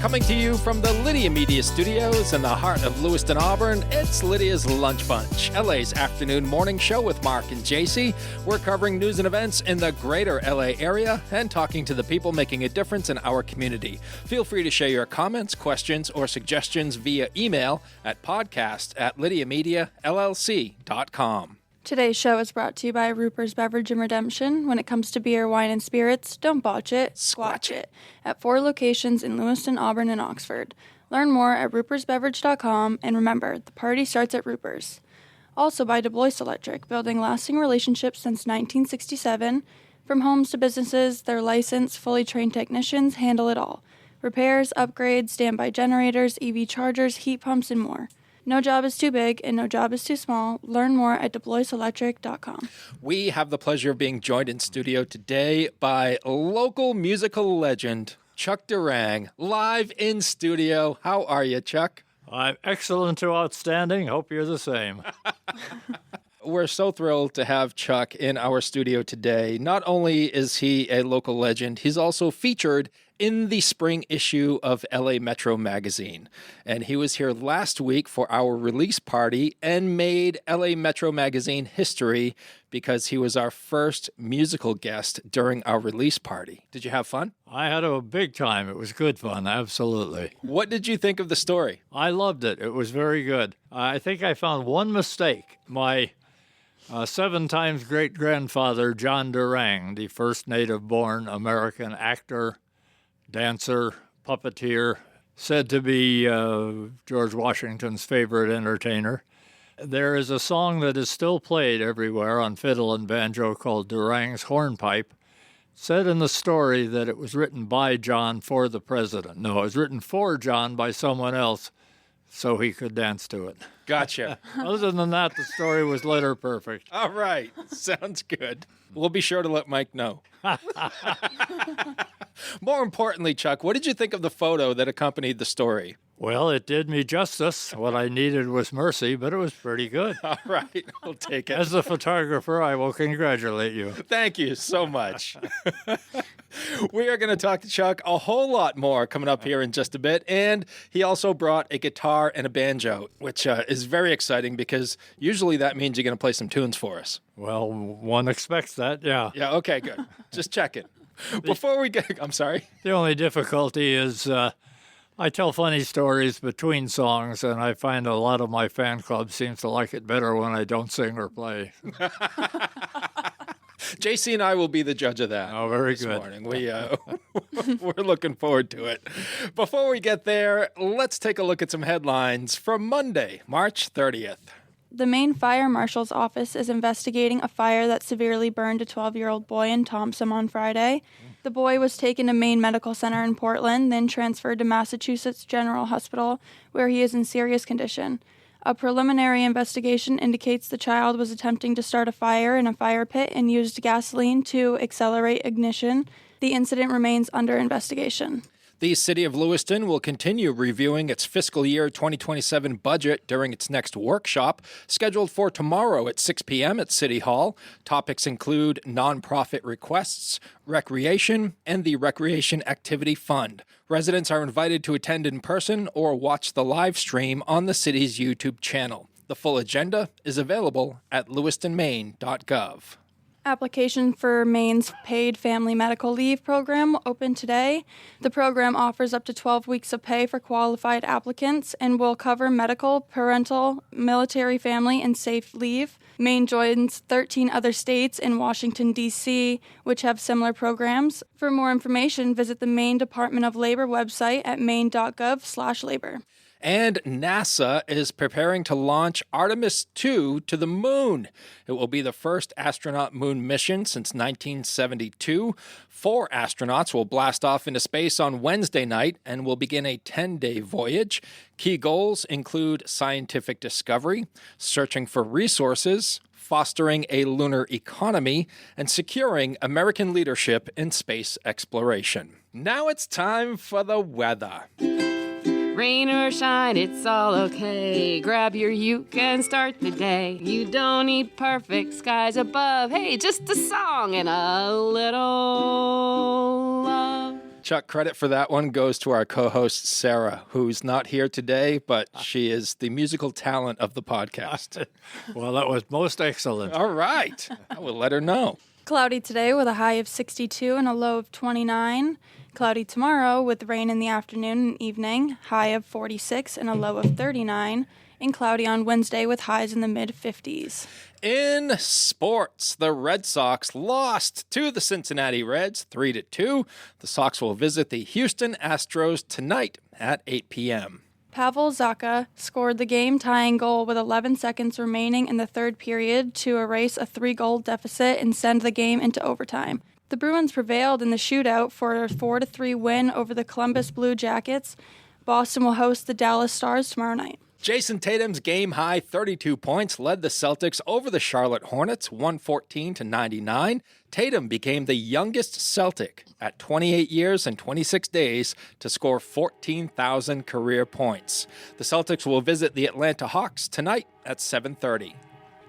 Coming to you from the Lydia Media Studios in the heart of Lewiston, Auburn, it's Lydia's Lunch Bunch, LA's afternoon morning show with Mark and Jacey. We're covering news and events in the greater LA area and talking to the people making a difference in our community. Feel free to share your comments, questions, or suggestions via email at podcast@lydiamediallc.com. Today's show is brought to you by Ruper's Beverage and Redemption. When it comes to beer, wine, and spirits, don't botch it, squatch it. At 4 locations in Lewiston, Auburn, and Oxford. Learn more at rupersbeverage.com, and remember, the party starts at Ruper's. Also by DeBlois Electric, building lasting relationships since 1967. From homes to businesses, their licensed, fully trained technicians handle it all. Repairs, upgrades, standby generators, EV chargers, heat pumps, and more. No job is too big and no job is too small. Learn more at DeBloiseElectric.com. We have the pleasure of being joined in studio today by local musical legend, Chuck Durang, live in studio. How are you, Chuck? I'm excellent to outstanding. Hope you're the same. We're so thrilled to have Chuck in our studio today. Not only is he a local legend, he's also featured in the spring issue of LA Metro magazine. And he was here last week for our release party and made LA Metro magazine history because he was our first musical guest during our release party. Did you have fun? I had a big time. It was good fun, absolutely. What did you think of the story? I loved it. It was very good. I think I found one mistake. My 7 times great-grandfather, John Durang, the first native-born American actor, dancer, puppeteer, said to be George Washington's favorite entertainer. There is a song that is still played everywhere on fiddle and banjo called Durang's Hornpipe. Said in the story that it was written by John for the president. No, it was written for John by someone else so he could dance to it. Gotcha. Other than that, the story was letter perfect. All right. Sounds good. We'll be sure to let Mike know. More importantly, Chuck, what did you think of the photo that accompanied the story? Well, it did me justice. What I needed was mercy, but it was pretty good. All right. I'll take it. As the photographer, I will congratulate you. Thank you so much. We are going to talk to Chuck a whole lot more coming up here in just a bit. And he also brought a guitar and a banjo, which is very exciting because usually that means you're going to play some tunes for us. Well, one expects that, yeah. Yeah, okay, good. Just check it. Before we get, I'm sorry. The only difficulty is I tell funny stories between songs, and I find a lot of my fan club seems to like it better when I don't sing or play. JC and I will be the judge of that. Oh, very this good. Morning. We're looking forward to it. Before we get there, let's take a look at some headlines from Monday, March 30th. The Maine Fire Marshal's office is investigating a fire that severely burned a 12-year-old boy in Thompson on Friday. The boy was taken to Maine Medical Center in Portland, then transferred to Massachusetts General Hospital, where he is in serious condition. A preliminary investigation indicates the child was attempting to start a fire in a fire pit and used gasoline to accelerate ignition. The incident remains under investigation. The City of Lewiston will continue reviewing its fiscal year 2027 budget during its next workshop, scheduled for tomorrow at 6 p.m. at City Hall. Topics include nonprofit requests, recreation, and the Recreation Activity Fund. Residents are invited to attend in person or watch the live stream on the city's YouTube channel. The full agenda is available at lewistonmaine.gov. Application for Maine's paid family medical leave program opened today. The program offers up to 12 weeks of pay for qualified applicants and will cover medical, parental, military family, and safe leave. Maine joins 13 other states and Washington, D.C., which have similar programs. For more information, visit the Maine Department of Labor website at maine.gov/labor. And NASA is preparing to launch Artemis 2 to the moon. It will be the first astronaut moon mission since 1972. 4 astronauts will blast off into space on Wednesday night and will begin a 10-day voyage. Key goals include scientific discovery, searching for resources, fostering a lunar economy, and securing American leadership in space exploration. Now it's time for the weather. Rain or shine, it's all okay. Grab your uke and start the day. You don't need perfect skies above. Hey, just a song and a little love. Chuck, credit for that one goes to our co-host, Sarah, who's not here today, but she is the musical talent of the podcast. Well, that was most excellent. All right. I will let her know. Cloudy today with a high of 62 and a low of 29. Cloudy tomorrow with rain in the afternoon and evening, high of 46 and a low of 39. And cloudy on Wednesday with highs in the mid-50s. In sports, the Red Sox lost to the Cincinnati Reds 3-2. The Sox will visit the Houston Astros tonight at 8 p.m. Pavel Zacha scored the game-tying goal with 11 seconds remaining in the third period to erase a 3-goal deficit and send the game into overtime. The Bruins prevailed in the shootout for a 4-3 win over the Columbus Blue Jackets. Boston will host the Dallas Stars tomorrow night. Jason Tatum's game-high 32 points led the Celtics over the Charlotte Hornets 114-99. Tatum became the youngest Celtic at 28 years and 26 days to score 14,000 career points. The Celtics will visit the Atlanta Hawks tonight at 7:30.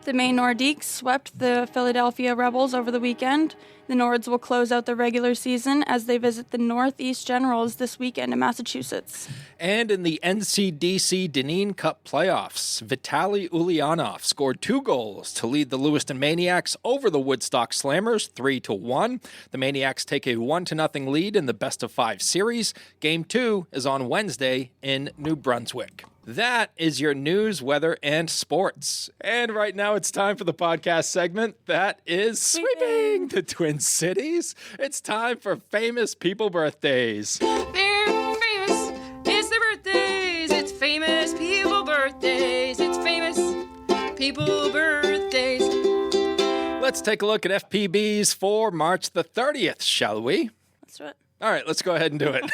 The Maine Nordiques swept the Philadelphia Rebels over the weekend. The Nords will close out the regular season as they visit the Northeast Generals this weekend in Massachusetts. And in the NCDC Dineen Cup playoffs, Vitaly Ulyanov scored 2 goals to lead the Lewiston Maniacs over the Woodstock Slammers 3-1. The Maniacs take a 1-0 lead in the best-of-5 series. Game 2 is on Wednesday in New Brunswick. That is your news, weather, and sports. And right now it's time for the podcast segment that is Sweeping the Twin Cities. It's time for famous people birthdays. They're famous. It's their birthdays. It's famous people birthdays. It's famous people birthdays. Let's take a look at FPBs for March the 30th, shall we? Let's do it. All right, let's go ahead and do it.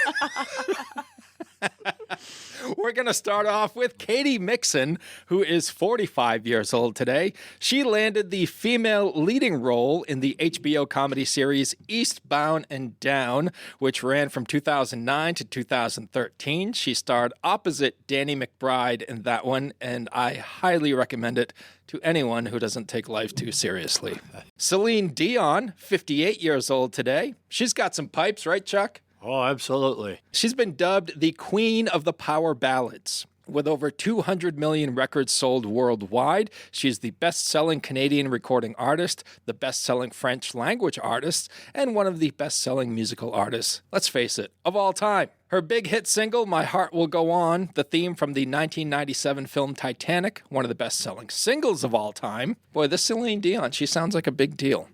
We're going to start off with Katie Mixon, who is 45 years old today. She landed the female leading role in the HBO comedy series Eastbound and Down, which ran from 2009 to 2013. She starred opposite Danny McBride in that one, and I highly recommend it to anyone who doesn't take life too seriously. Celine Dion, 58 years old today. She's got some pipes, right, Chuck? Oh, absolutely. She's been dubbed the Queen of the Power Ballads. With over 200 million records sold worldwide, she's the best-selling Canadian recording artist, the best-selling French language artist, and one of the best-selling musical artists, let's face it, of all time. Her big hit single, My Heart Will Go On, the theme from the 1997 film Titanic, one of the best-selling singles of all time. Boy, this Celine Dion, she sounds like a big deal.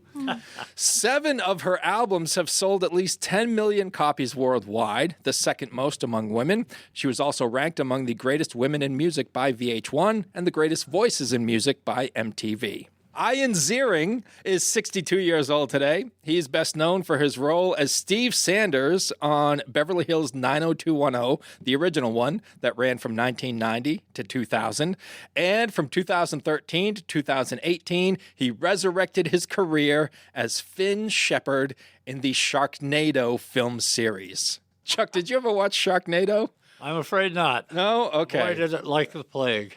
7 of her albums have sold at least 10 million copies worldwide, the second most among women. She was also ranked among the greatest women in music by VH1 and the greatest voices in music by MTV. Ian Ziering is 62 years old today. He's best known for his role as Steve Sanders on Beverly Hills 90210, the original one that ran from 1990 to 2000. And from 2013 to 2018, he resurrected his career as Finn Shepard in the Sharknado film series. Chuck, did you ever watch Sharknado? I'm afraid not. No? Okay. Boy, did it like the plague.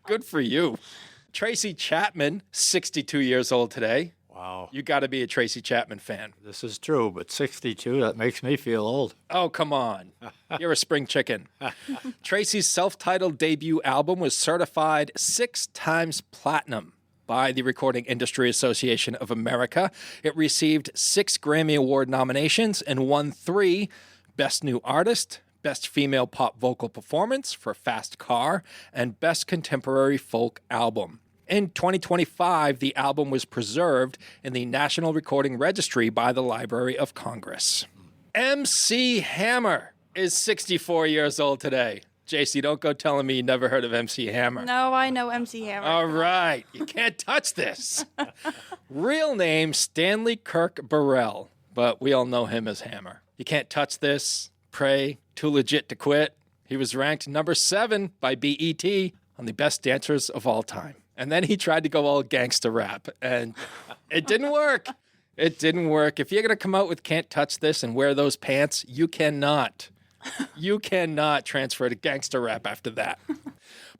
Good for you. Tracy Chapman, 62 years old today. Wow. You got to be a Tracy Chapman fan. This is true, but 62, that makes me feel old. Oh, come on. You're a spring chicken. Tracy's self-titled debut album was certified 6 times platinum by the Recording Industry Association of America. It received 6 Grammy Award nominations and won 3 Best New Artist, Best Female Pop Vocal Performance for Fast Car, and Best Contemporary Folk Album. In 2025, the album was preserved in the National Recording Registry by the Library of Congress. MC Hammer is 64 years old today. Jacey, don't go telling me you never heard of MC Hammer. No, I know MC Hammer. All right. You can't touch this. Real name, Stanley Kirk Burrell, but we all know him as Hammer. You can't touch this. Pray, Too Legit to Quit. He was ranked number 7 by BET on the best dancers of all time. And then he tried to go all gangsta rap, and it didn't work. It didn't work. If you're going to come out with Can't Touch This and wear those pants, you cannot. You cannot transfer to gangsta rap after that.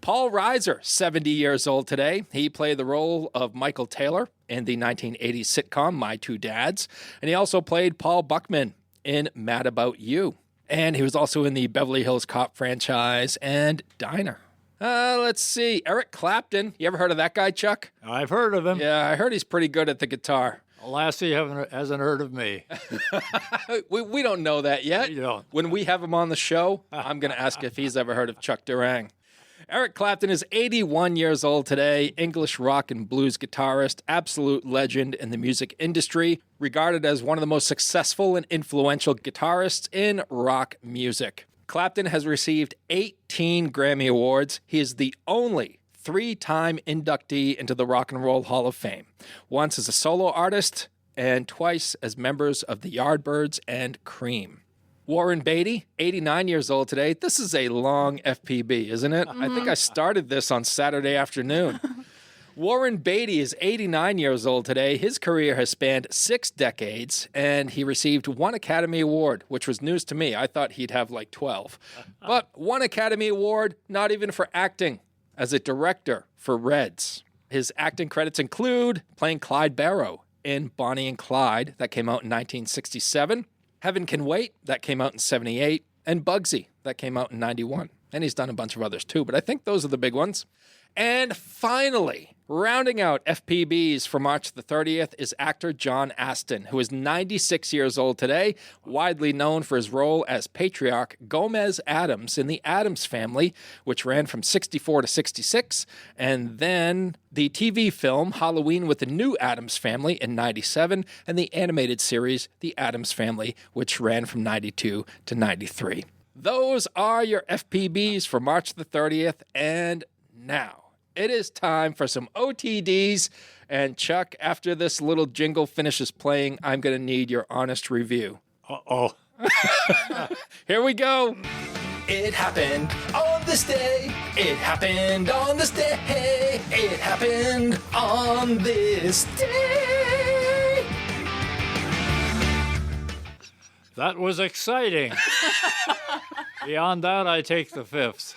Paul Reiser, 70 years old today. He played the role of Michael Taylor in the 1980s sitcom My Two Dads, and he also played Paul Buckman in Mad About You. And he was also in the Beverly Hills Cop franchise and Diner. Let's see. Eric Clapton. You ever heard of that guy, Chuck? I've heard of him. Yeah, I heard he's pretty good at the guitar. Lassie hasn't heard of me. We don't know that yet. We don't. When we have him on the show, I'm going to ask if he's ever heard of Chuck Durang. Eric Clapton is 81 years old today, English rock and blues guitarist, absolute legend in the music industry, regarded as one of the most successful and influential guitarists in rock music. Clapton has received 18 Grammy Awards. He is the only three-time inductee into the Rock and Roll Hall of Fame, once as a solo artist and twice as members of the Yardbirds and Cream. Warren Beatty, 89 years old today. This is a long FPB, isn't it? I think I started this on Saturday afternoon. Warren Beatty is 89 years old today. His career has spanned 6 decades, and he received 1 Academy Award, which was news to me. I thought he'd have like 12. But 1 Academy Award, not even for acting, as a director for Reds. His acting credits include playing Clyde Barrow in Bonnie and Clyde, that came out in 1967, Heaven Can Wait, that came out in 78, and Bugsy, that came out in 91. And he's done a bunch of others too, but I think those are the big ones. And finally, rounding out FPBs for March the 30th is actor John Astin, who is 96 years old today, widely known for his role as patriarch Gomez Addams in The Addams Family, which ran from 64 to 66, and then the TV film Halloween with the New Addams Family in 97, and the animated series The Addams Family, which ran from 92 to 93. Those are your FPBs for March the 30th, and now it is time for some OTDs. And Chuck, after this little jingle finishes playing, I'm going to need your honest review. Uh-oh. Here we go. It happened on this day. It happened on this day. It happened on this day. That was exciting. Beyond that, I take the fifth.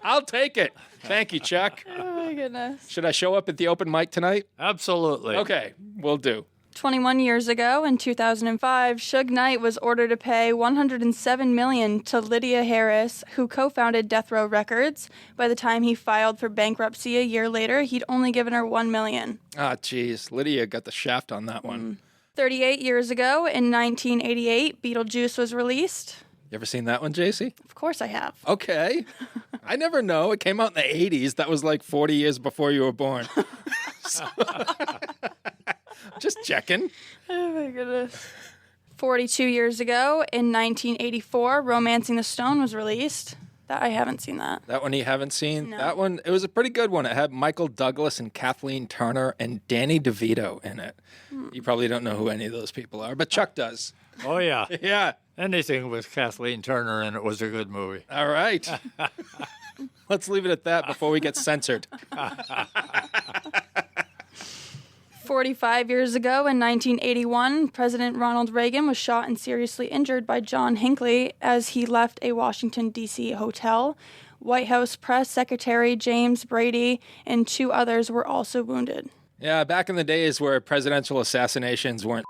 I'll take it. Thank you, Chuck. Oh, my goodness. Should I show up at the open mic tonight? Absolutely. Okay, will do. 21 years ago, in 2005, Suge Knight was ordered to pay $107 million to Lydia Harris, who co-founded Death Row Records. By the time he filed for bankruptcy a year later, he'd only given her $1 million. Ah, geez. Lydia got the shaft on that one. 38 years ago, in 1988, Beetlejuice was released. You ever seen that one, Jacey? Of course I have. Okay. I never know. It came out in the 80s. That was like 40 years before you were born. Just checking. Oh, my goodness. 42 years ago, in 1984, Romancing the Stone was released. I haven't seen that. That one you haven't seen? No. That one, it was a pretty good one. It had Michael Douglas and Kathleen Turner and Danny DeVito in it. You probably don't know who any of those people are, but Chuck does. Oh, yeah. Yeah. Anything with Kathleen Turner in it was a good movie. All right. Let's leave it at that before we get censored. 45 years ago, in 1981, President Ronald Reagan was shot and seriously injured by John Hinckley as he left a Washington, D.C. hotel. White House Press Secretary James Brady and 2 others were also wounded. Yeah, back in the days where presidential assassinations weren't.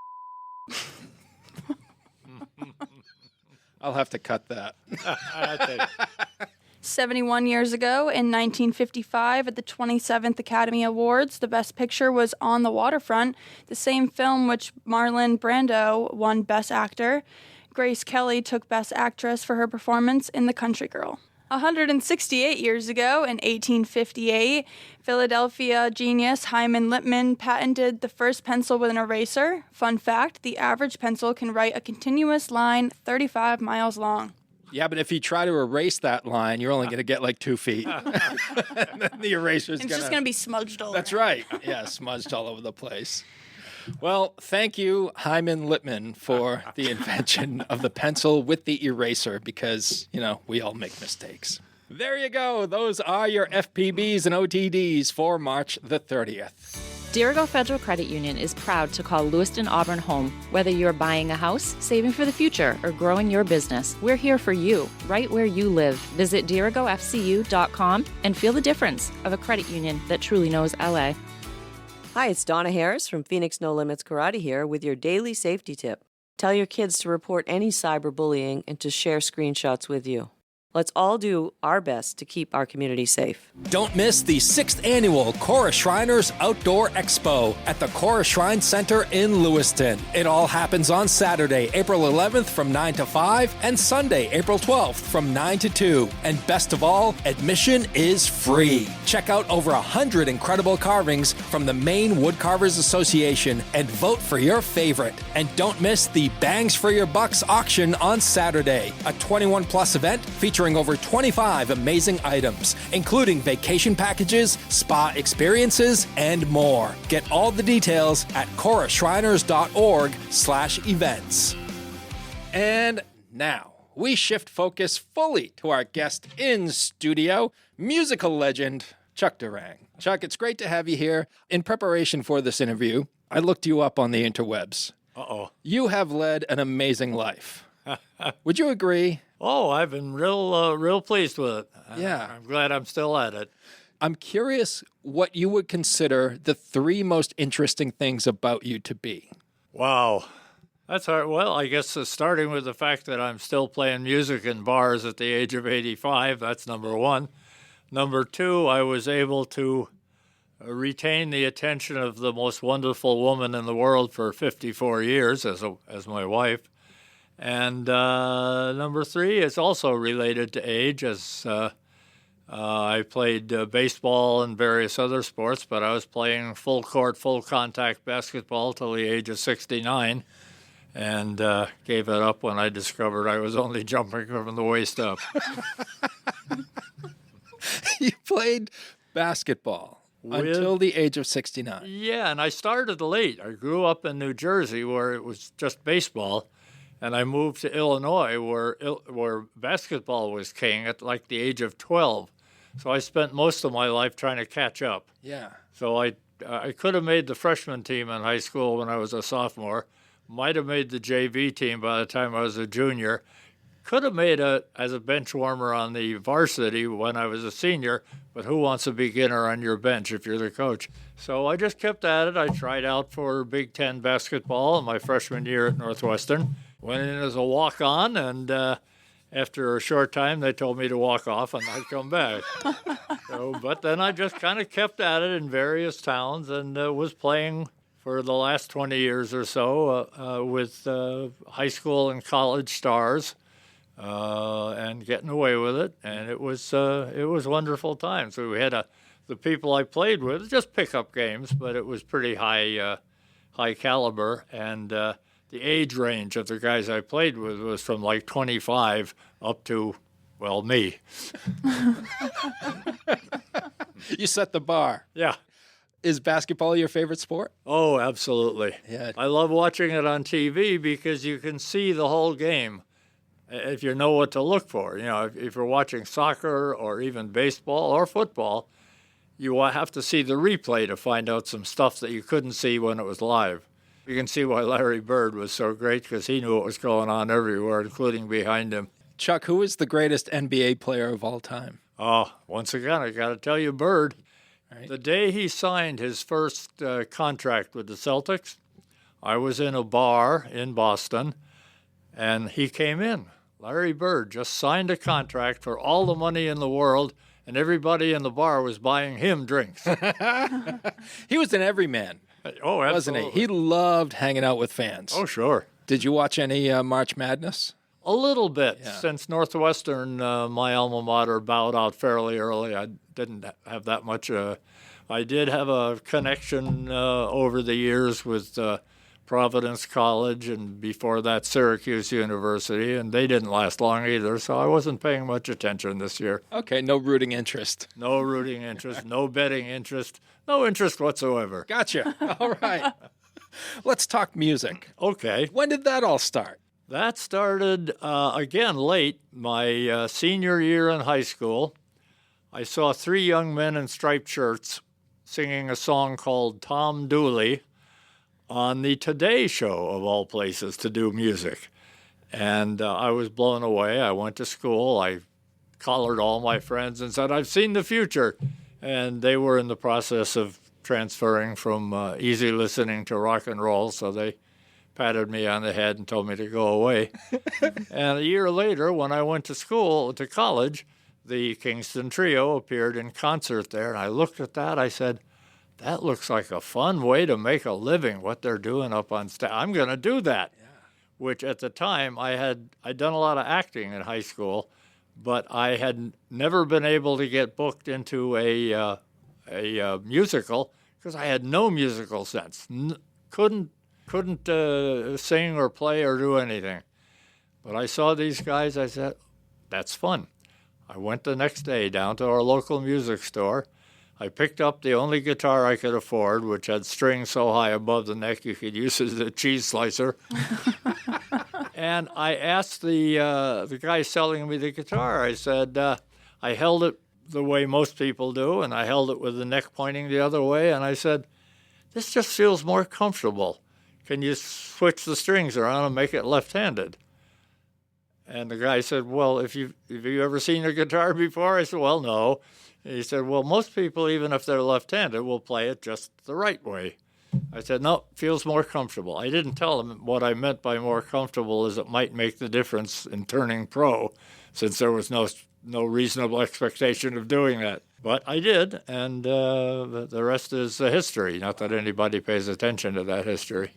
I'll have to cut that. 71 years ago, in 1955, at the 27th Academy Awards, the Best Picture was On the Waterfront, the same film which Marlon Brando won Best Actor. Grace Kelly took Best Actress for her performance in The Country Girl. 168 years ago, in 1858, Philadelphia genius Hyman Lipman patented the first pencil with an eraser. Fun fact, the average pencil can write a continuous line 35 miles long. Yeah, but if you try to erase that line, you're only going to get like 2 feet. And then the eraser's It's just going to be smudged over. That's right. Yeah, smudged all over the place. Well, thank you, Hyman Lipman, for the invention of the pencil with the eraser because, you know, we all make mistakes. There you go. Those are your FPBs and OTDs for March the 30th. Dirigo Federal Credit Union is proud to call Lewiston Auburn home. Whether you're buying a house, saving for the future, or growing your business, we're here for you, right where you live. Visit dirigofcu.com and feel the difference of a credit union that truly knows LA. Hi, it's Donna Harris from Phoenix No Limits Karate here with your daily safety tip. Tell your kids to report any cyberbullying and to share screenshots with you. Let's all do our best to keep our community safe. Don't miss the 6th annual Cora Shriners Outdoor Expo at the Cora Shrine Center in Lewiston. It all happens on Saturday, April 11th from 9 to 5 and Sunday, April 12th from 9 to 2. And best of all, admission is free. Check out over 100 incredible carvings from the Maine Woodcarvers Association and vote for your favorite. And don't miss the Bangs for Your Bucks auction on Saturday, a 21-plus event featuring over 25 amazing items, including vacation packages, spa experiences, and more. Get all the details at corashriners.org/events. And now, we shift focus fully to our guest in studio, musical legend, Chuck Durang. Chuck, it's great to have you here. In preparation for this interview, I looked you up on the interwebs. Uh-oh. You have led an amazing life. Would you agree? Oh, I've been real pleased with it. Yeah. I'm glad I'm still at it. I'm curious what you would consider the 3 most interesting things about you to be. Wow. That's hard. Well, I guess starting with the fact that I'm still playing music in bars at the age of 85, that's number 1. Number 2, I was able to retain the attention of the most wonderful woman in the world for 54 years as my wife. And number 3 is also related to age, as I played baseball and various other sports, but I was playing full court, full contact basketball till the age of 69, and gave it up when I discovered I was only jumping from the waist up. You played basketball until the age of 69. Yeah, and I started late. I grew up in New Jersey where it was just baseball. And I moved to Illinois, where basketball was king at like the age of 12. So I spent most of my life trying to catch up. Yeah. So I could have made the freshman team in high school when I was a sophomore. Might have made the JV team by the time I was a junior. Could have made it as a bench warmer on the varsity when I was a senior. But who wants a beginner on your bench if you're the coach? So I just kept at it. I tried out for Big Ten basketball in my freshman year at Northwestern. Went in as a walk-on, and after a short time, they told me to walk off and I'd come back. But then I just kind of kept at it in various towns and was playing for the last 20 years or so with high school and college stars and getting away with it. And it was wonderful times. So we had the people I played with, just pickup games, but it was pretty high caliber. And the age range of the guys I played with was from like 25 up to, well, me. You set the bar. Yeah. Is basketball your favorite sport? Oh, absolutely. Yeah. I love watching it on TV because you can see the whole game if you know what to look for. You know, if you're watching soccer or even baseball or football, you have to see the replay to find out some stuff that you couldn't see when it was live. You can see why Larry Bird was so great because he knew what was going on everywhere, including behind him. Chuck, who is the greatest NBA player of all time? Oh, once again, I got to tell you, Bird. Right. The day he signed his first contract with the Celtics, I was in a bar in Boston, and he came in. Larry Bird just signed a contract for all the money in the world, and everybody in the bar was buying him drinks. He was an everyman. Oh, absolutely. Wasn't he? He loved hanging out with fans. Oh, sure. Did you watch any March Madness? A little bit. Yeah. Since Northwestern, my alma mater, bowed out fairly early, I didn't have that much. I did have a connection over the years with Providence College and before that Syracuse University, and they didn't last long either, so I wasn't paying much attention this year. Okay, no rooting interest. No rooting interest, no betting interest, no interest whatsoever. Gotcha. All right. Let's talk music. Okay. When did that all start? That started, again, late, my senior year in high school. I saw 3 young men in striped shirts singing a song called Tom Dooley on the Today Show, of all places, to do music. And I was blown away. I went to school. I collared all my friends and said, I've seen the future. And they were in the process of transferring from easy listening to rock and roll, so they patted me on the head and told me to go away. And a year later, when I went to college, the Kingston Trio appeared in concert there, and I looked at that. I said, that looks like a fun way to make a living, what they're doing up on stage. I'm going to do that, which at the time I'd done a lot of acting in high school, but I had never been able to get booked into a musical because I had no musical sense. Couldn't sing or play or do anything. But I saw these guys. I said, that's fun. I went the next day down to our local music store. I picked up the only guitar I could afford, which had strings so high above the neck you could use it as a cheese slicer. And I asked the guy selling me the guitar, I said, I held it the way most people do, and I held it with the neck pointing the other way, and I said, this just feels more comfortable. Can you switch the strings around and make it left-handed? And the guy said, well, have you ever seen a guitar before? I said, well, no. And he said, well, most people, even if they're left-handed, will play it just the right way. I said, no, it feels more comfortable. I didn't tell him what I meant by more comfortable is it might make the difference in turning pro, since there was no reasonable expectation of doing that. But I did, and the rest is history. Not that anybody pays attention to that history.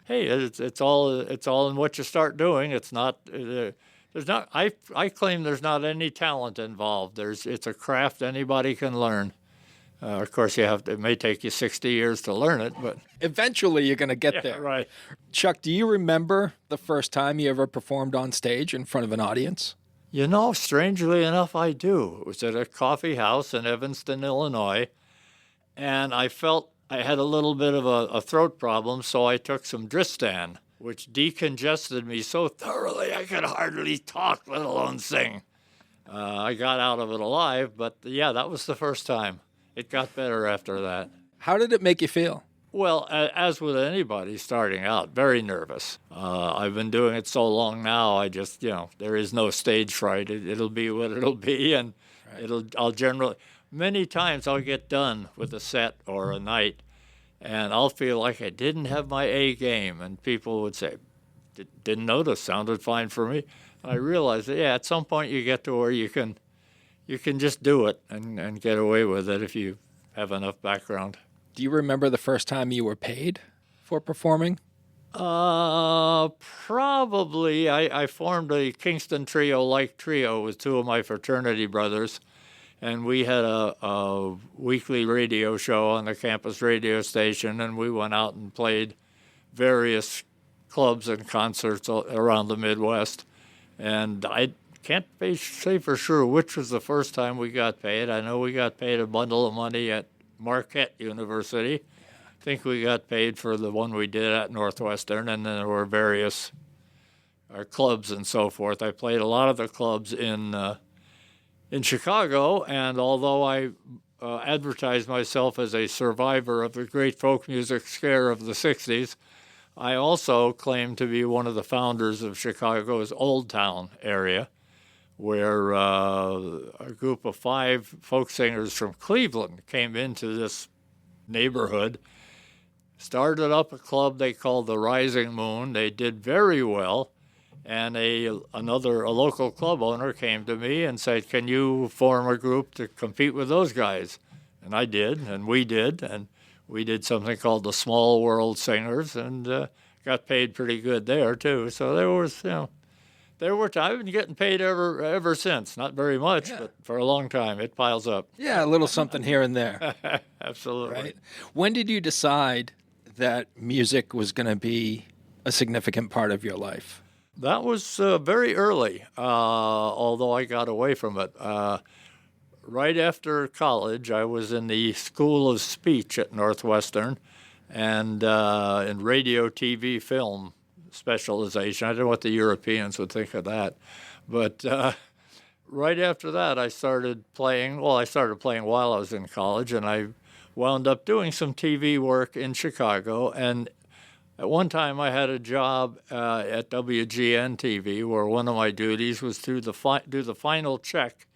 Hey, it's all in what you start doing. It's not. There's not. I claim there's not any talent involved. It's a craft anybody can learn. Of course, it may take you 60 years to learn it, but eventually you're going to get there. Right. Chuck, do you remember the first time you ever performed on stage in front of an audience? You know, strangely enough, I do. It was at a coffee house in Evanston, Illinois, and I felt I had a little bit of a throat problem, so I took some Dristan, which decongested me so thoroughly I could hardly talk, let alone sing. I got out of it alive, but yeah, that was the first time. It got better after that. How did it make you feel? Well, as with anybody starting out, very nervous. I've been doing it so long now, I just, there is no stage fright. It'll be what it'll be, and many times I'll get done with a set or a night, and I'll feel like I didn't have my A game, and people would say, didn't notice, sounded fine for me. And I realized that, at some point you get to where you can just do it and get away with it if you have enough background. Do you remember the first time you were paid for performing? Probably. I formed a Kingston Trio-like trio with two of my fraternity brothers, and we had a weekly radio show on the campus radio station, and we went out and played various clubs and concerts around the Midwest. And I can't say for sure which was the first time we got paid. I know we got paid a bundle of money at Marquette University. I think we got paid for the one we did at Northwestern, and then there were various clubs and so forth. I played a lot of the clubs in Chicago, and although I advertised myself as a survivor of the great folk music scare of the 60s, I also claim to be one of the founders of Chicago's Old Town area, where a group of 5 folk singers from Cleveland came into this neighborhood, started up a club they called the Rising Moon. They did very well, and a local club owner came to me and said, can you form a group to compete with those guys? And I did, and we did something called the Small World Singers, and got paid pretty good there too. So I've been getting paid ever since. Not very much, but for a long time. It piles up. Yeah, a little something here and there. Absolutely. Right. When did you decide that music was going to be a significant part of your life? That was very early, although I got away from it. Right after college, I was in the School of Speech at Northwestern and in radio, TV, film specialization. I don't know what the Europeans would think of that. But right after that, I started playing. Well, I started playing while I was in college, and I wound up doing some TV work in Chicago. And at one time, I had a job at WGN TV where one of my duties was to do the final check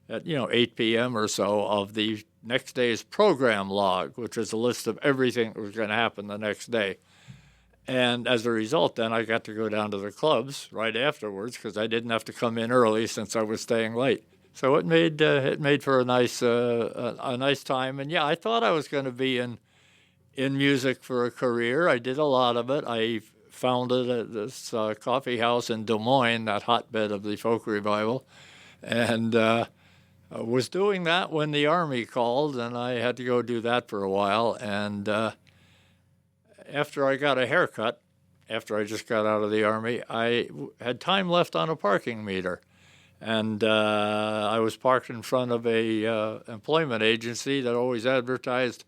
at 8 p.m. or so of the next day's program log, which is a list of everything that was going to happen the next day. And as a result, then I got to go down to the clubs right afterwards because I didn't have to come in early since I was staying late. So it made for a nice time. And yeah, I thought I was going to be in music for a career. I did a lot of it. I founded this coffee house in Des Moines, that hotbed of the folk revival, and was doing that when the Army called, and I had to go do that for a while. And after I got a haircut, after I just got out of the Army, I had time left on a parking meter. And I was parked in front of a employment agency that always advertised,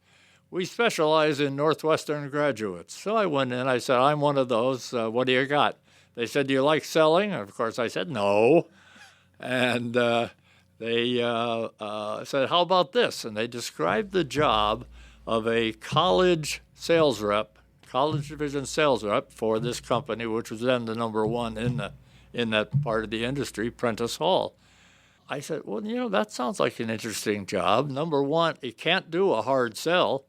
"We specialize in Northwestern graduates." So I went in, I said, "I'm one of those. What do you got?" They said, "Do you like selling?" And of course, I said, "No." And they said, "How about this?" And they described the job of a college sales rep, college division sales rep for this company, which was then the number one in that part of the industry, Prentice Hall. I said, "Well, that sounds like an interesting job. Number one, it can't do a hard sell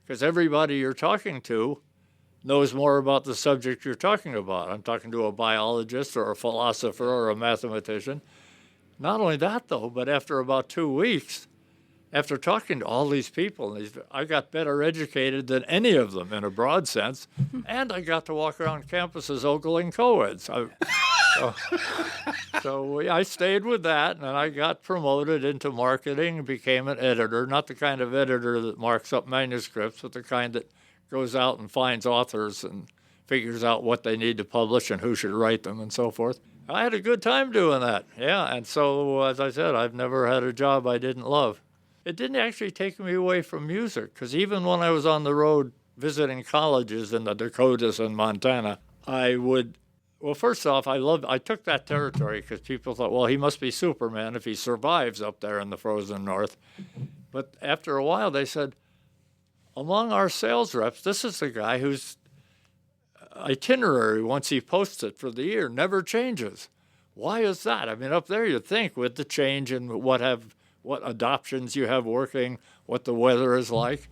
because everybody you're talking to knows more about the subject you're talking about. I'm talking to a biologist or a philosopher or a mathematician. Not only that, though, but after about 2 weeks, after talking to all these people, I got better educated than any of them in a broad sense, and I got to walk around campuses ogling co-eds. So I stayed with that, and I got promoted into marketing and became an editor, not the kind of editor that marks up manuscripts, but the kind that goes out and finds authors and figures out what they need to publish and who should write them and so forth. I had a good time doing that, yeah, and so, as I said, I've never had a job I didn't love. It didn't actually take me away from music, because even when I was on the road visiting colleges in the Dakotas and Montana, well, first off, I took that territory because people thought, well, he must be Superman if he survives up there in the frozen north. But after a while, they said, among our sales reps, this is the guy whose itinerary, once he posts it for the year, never changes. Why is that? I mean, up there you'd think with the change in what adoptions you have working, what the weather is like.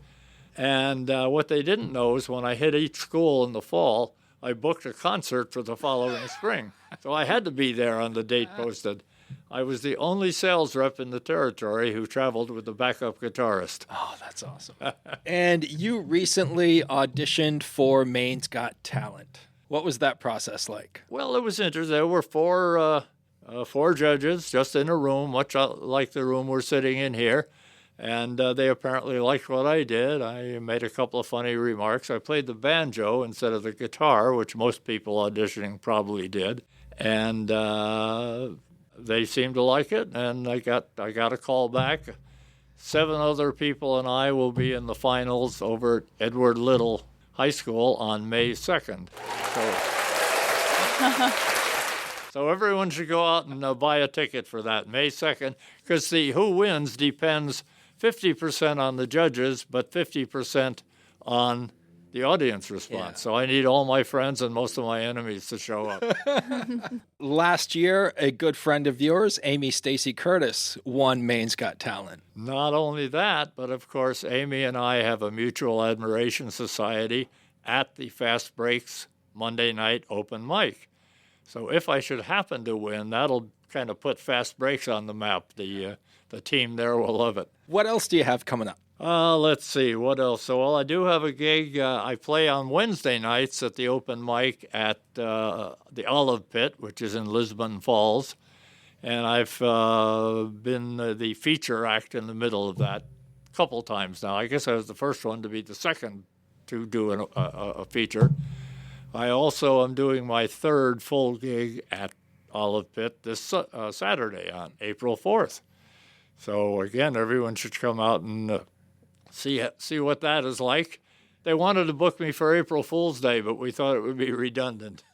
And what they didn't know is when I hit each school in the fall, I booked a concert for the following spring. So I had to be there on the date posted. I was the only sales rep in the territory who traveled with a backup guitarist. Oh, that's awesome. And you recently auditioned for Maine's Got Talent. What was that process like? Well, it was interesting. There were four judges just in a room, much like the room we're sitting in here. And they apparently liked what I did. I made a couple of funny remarks. I played the banjo instead of the guitar, which most people auditioning probably did. And they seemed to like it, and I got a call back. 7 other people and I will be in the finals over at Edward Little High School on May 2nd. So everyone should go out and buy a ticket for that, May 2nd, because who wins depends 50% on the judges, but 50% on the audience response. Yeah. So I need all my friends and most of my enemies to show up. Last year, a good friend of yours, Amy Stacy Curtis, won Maine's Got Talent. Not only that, but of course, Amy and I have a mutual admiration society at the Fast Breaks Monday night open mic. So if I should happen to win, that'll kind of put Fast Breaks on the map. The team there will love it. What else do you have coming up? Let's see, what else? So, well, I do have a gig. I play on Wednesday nights at the open mic at the Olive Pit, which is in Lisbon Falls. And I've been the feature act in the middle of that a couple times now. I guess I was the first one to be the second to do a feature. I also am doing my third full gig at Olive Pit this Saturday on April 4th. So, again, everyone should come out and see what that is like. They wanted to book me for April Fool's Day, but we thought it would be redundant.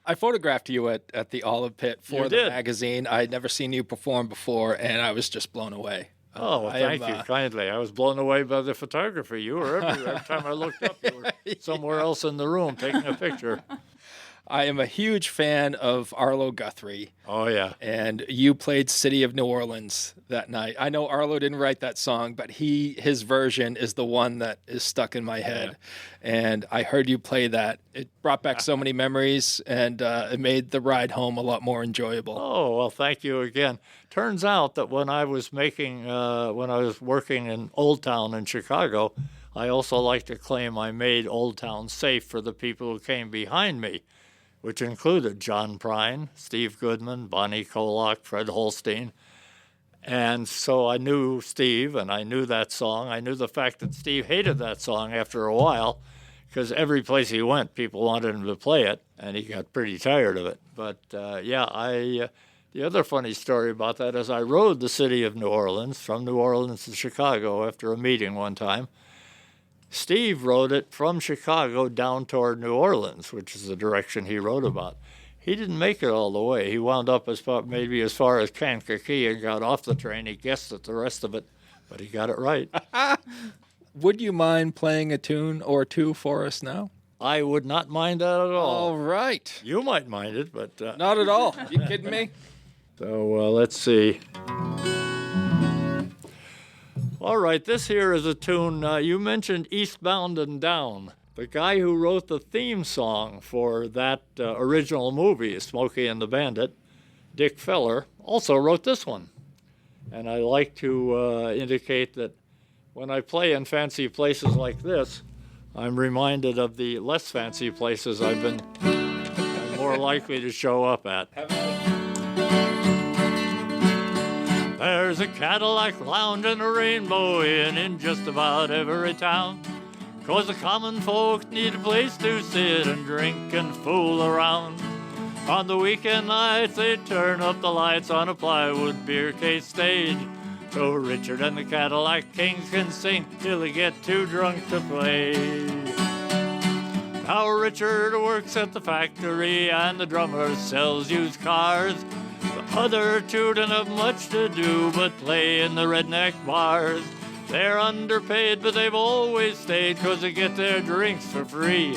I photographed you at the Olive Pit for the magazine. I had never seen you perform before, and I was just blown away. Oh, well, thank you kindly. I was blown away by the photography. You were everywhere. Every time I looked up, you were somewhere else in the room taking a picture. I am a huge fan of Arlo Guthrie. Oh, yeah. And you played City of New Orleans that night. I know Arlo didn't write that song, but his version is the one that is stuck in my head. Yeah. And I heard you play that. It brought back so many memories, and it made the ride home a lot more enjoyable. Oh, well, thank you again. Turns out that when I was working in Old Town in Chicago, I also like to claim I made Old Town safe for the people who came behind me, which included John Prine, Steve Goodman, Bonnie Kolak, Fred Holstein. And so I knew Steve, and I knew that song. I knew the fact that Steve hated that song after a while, because every place he went, people wanted him to play it, and he got pretty tired of it. But, the other funny story about that is I rode the City of New Orleans from New Orleans to Chicago after a meeting one time. Steve rode it from Chicago down toward New Orleans, which is the direction he wrote about. He didn't make it all the way. He wound up maybe as far as Kankakee and got off the train. He guessed at the rest of it, but he got it right. Would you mind playing a tune or two for us now? I would not mind that at all. All right. You might mind it, but... Not at all. You kidding me? So let's see. All right, this here is a tune. You mentioned Eastbound and Down. The guy who wrote the theme song for that original movie, Smokey and the Bandit, Dick Feller, also wrote this one. And I like to indicate that when I play in fancy places like this, I'm reminded of the less fancy places I'm more likely to show up at. There's a Cadillac lounge and a Rainbow Inn in just about every town, 'cause the common folk need a place to sit and drink and fool around. On the weekend nights they turn up the lights on a plywood beer case stage, so Richard and the Cadillac Kings can sing till they get too drunk to play. Now Richard works at the factory and the drummer sells used cars. The other two don't have much to do but play in the redneck bars. They're underpaid, but they've always stayed 'cause they get their drinks for free.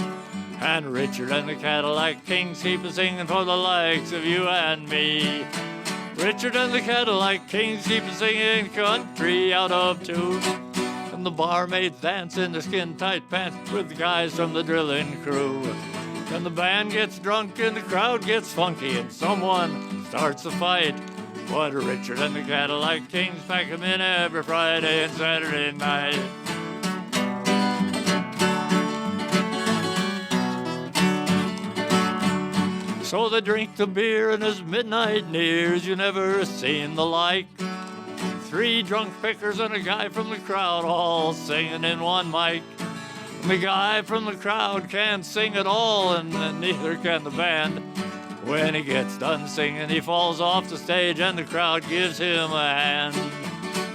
And Richard and the Cadillac Kings keep singing for the likes of you and me. Richard and the Cadillac Kings keep singing country out of tune. And the barmaids dance in their skin-tight pants with the guys from the drilling crew. And the band gets drunk and the crowd gets funky and someone starts a fight. But Richard and the Cadillac Kings pack 'em in every Friday and Saturday night. So they drink the beer and as midnight nears, you never seen the like. 3 drunk pickers and a guy from the crowd all singing in one mic. And the guy from the crowd can't sing at all, and neither can the band. When he gets done singing, he falls off the stage and the crowd gives him a hand.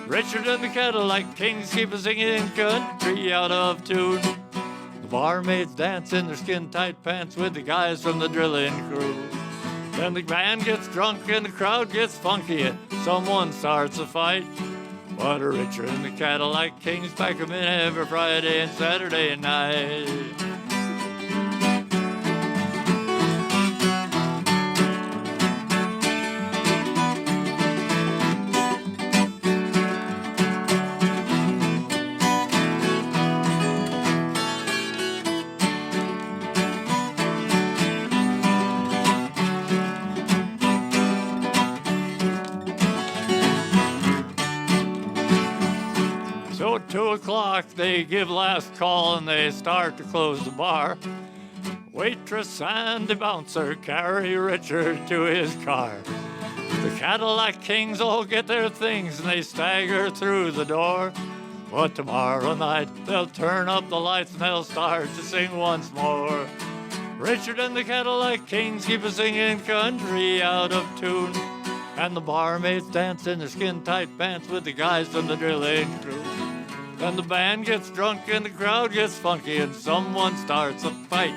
Richard and the Cadillac Kings keep singing country out of tune. The barmaids dance in their skin-tight pants with the guys from the drilling crew. Then the band gets drunk and the crowd gets funky and someone starts a fight. But Richard and the Cadillac Kings pack 'em in every Friday and Saturday night. So at 2 o'clock they give last call and they start to close the bar. Waitress and the bouncer carry Richard to his car. The Cadillac Kings all get their things and they stagger through the door. But tomorrow night they'll turn up the lights and they'll start to sing once more. Richard and the Cadillac Kings keep singing country out of tune. And the barmaids dance in their skin-tight pants with the guys from the drilling crew. And the band gets drunk and the crowd gets funky and someone starts a fight.